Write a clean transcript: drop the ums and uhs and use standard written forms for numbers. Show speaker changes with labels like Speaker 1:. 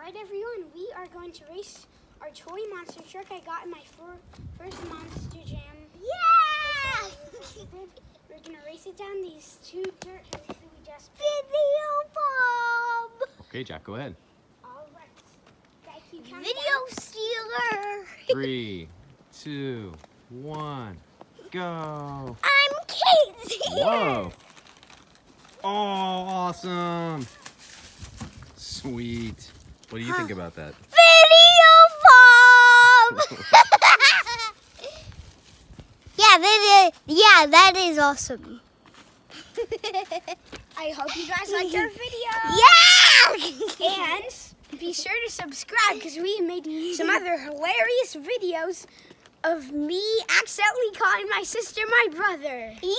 Speaker 1: Alright everyone, we are going to race our toy monster truck I got in my first Monster Jam.
Speaker 2: Yeah!
Speaker 1: We're going to race it down these two dirt hills that we just
Speaker 2: Video Bob!
Speaker 3: Okay, Jack, go ahead.
Speaker 1: Alright. Gotta keep counting
Speaker 2: Video Stealer!
Speaker 3: 3, 2, 1, go!
Speaker 2: I'm Kate!
Speaker 3: Whoa! Oh, awesome! Sweet. What do you think about that?
Speaker 2: Video Bob! Yeah, that is awesome.
Speaker 1: I hope you guys liked our video.
Speaker 2: Yeah!
Speaker 1: And be sure to subscribe because we made some other hilarious videos of me accidentally calling my sister my brother.
Speaker 2: Yeah!